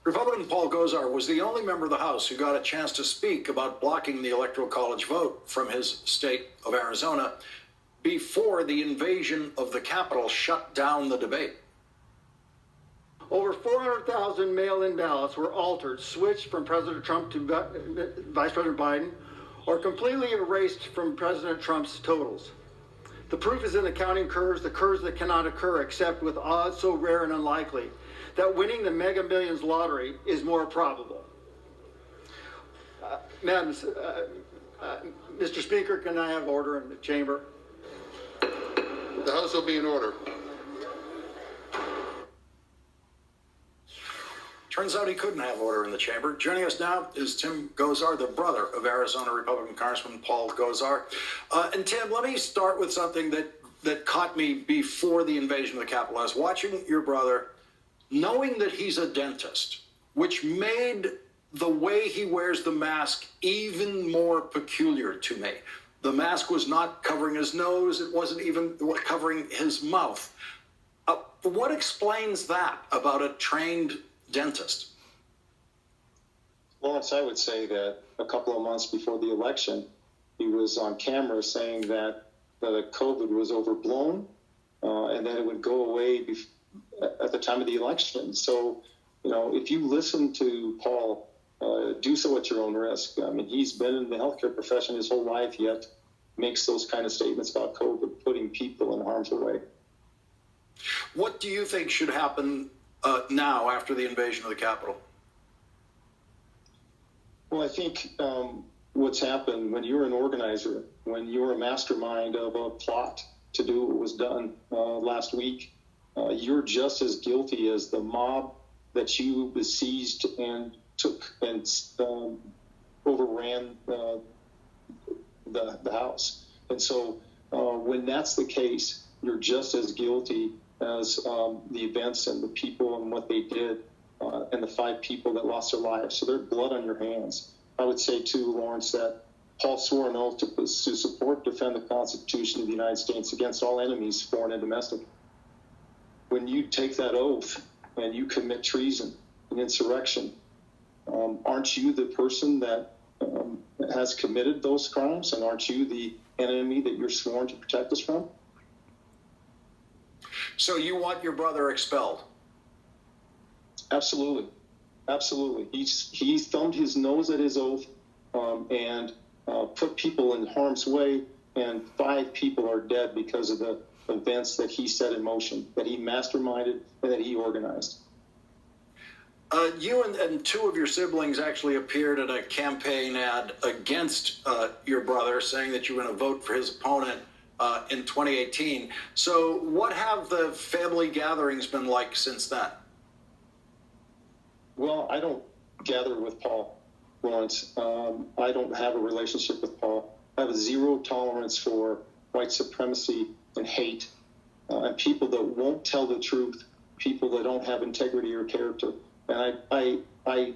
Republican Paul Gosar was the only member of the House who got a chance to speak about blocking the Electoral College vote from his state of Arizona before the invasion of the Capitol shut down the debate. Over 400,000 mail-in ballots were altered, switched from President Trump to Vice President Biden, or completely erased from President Trump's totals. The proof is in the counting curves, the curves that cannot occur except with odds so rare and unlikely that winning the Mega Millions lottery is more probable. Mr. Speaker, can I have order in the chamber? The House will be in order. Turns out he couldn't have order in the chamber. Joining us now is Tim Gosar, the brother of Arizona Republican Congressman Paul Gosar. And Tim, let me start with something that caught me before the invasion of the Capitol. I was watching your brother, knowing that he's a dentist, which made the way he wears the mask even more peculiar to me. The mask was not covering his nose. It wasn't even covering his mouth. What explains that about a trained dentist? Lawrence, I would say that a couple of months before the election, he was on camera saying that COVID was overblown and that it would go away at the time of the election. So, if you listen to Paul, do so at your own risk. I mean, he's been in the healthcare profession his whole life, yet makes those kind of statements about COVID, putting people in harm's way. What do you think should happen now after the invasion of the Capitol? Well, I think what's happened when you're an organizer, when you're a mastermind of a plot to do what was done last week, you're just as guilty as the mob that you besieged and took and overran the House. And so when that's the case, you're just as guilty as the events and the people and what they did and the 5 people that lost their lives. So there's blood on your hands. I would say, too, Lawrence, that Paul swore an oath to support, defend the Constitution of the United States against all enemies, foreign and domestic. When you take that oath and you commit treason and insurrection, aren't you the person that has committed those crimes? And aren't you the enemy that you're sworn to protect us from? So you want your brother expelled? Absolutely. Absolutely. He thumbed his nose at his oath and put people in harm's way, and 5 people are dead because of the events that he set in motion, that he masterminded and that he organized. You and 2 of your siblings actually appeared at a campaign ad against your brother, saying that you were going to vote for his opponent in 2018. So what have the family gatherings been like since then? Well, I don't gather with Paul, Lawrence. I don't have a relationship with Paul. I have a zero tolerance for white supremacy and hate and people that won't tell the truth, people that don't have integrity or character. And I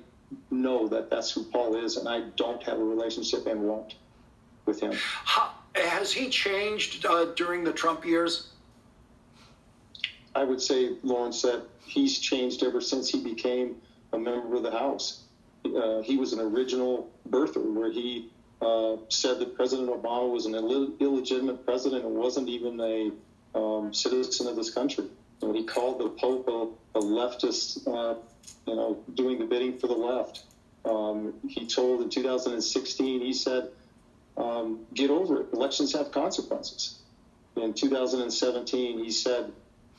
know that that's who Paul is, and I don't have a relationship and won't with him. Has he changed during the Trump years? I would say, Lawrence, that he's changed ever since he became a member of the House. He was an original birther where he said that President Obama was an illegitimate president and wasn't even a citizen of this country. And he called the Pope a leftist, doing the bidding for the left. He told in 2016, he said, get over it. Elections have consequences. In 2017, he said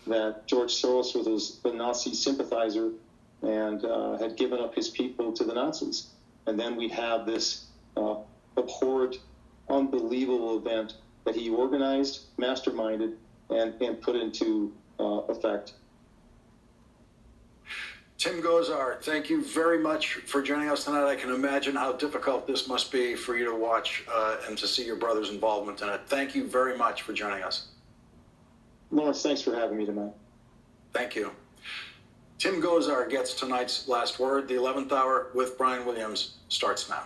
that George Soros was a Nazi sympathizer and had given up his people to the Nazis. And then we have this abhorrent, unbelievable event that he organized, masterminded, and put into effect. Tim Gosar, thank you very much for joining us tonight. I can imagine how difficult this must be for you to watch and to see your brother's involvement in it. Thank you very much for joining us. Lawrence, thanks for having me tonight. Thank you. Tim Gosar gets tonight's last word. The 11th hour with Brian Williams starts now.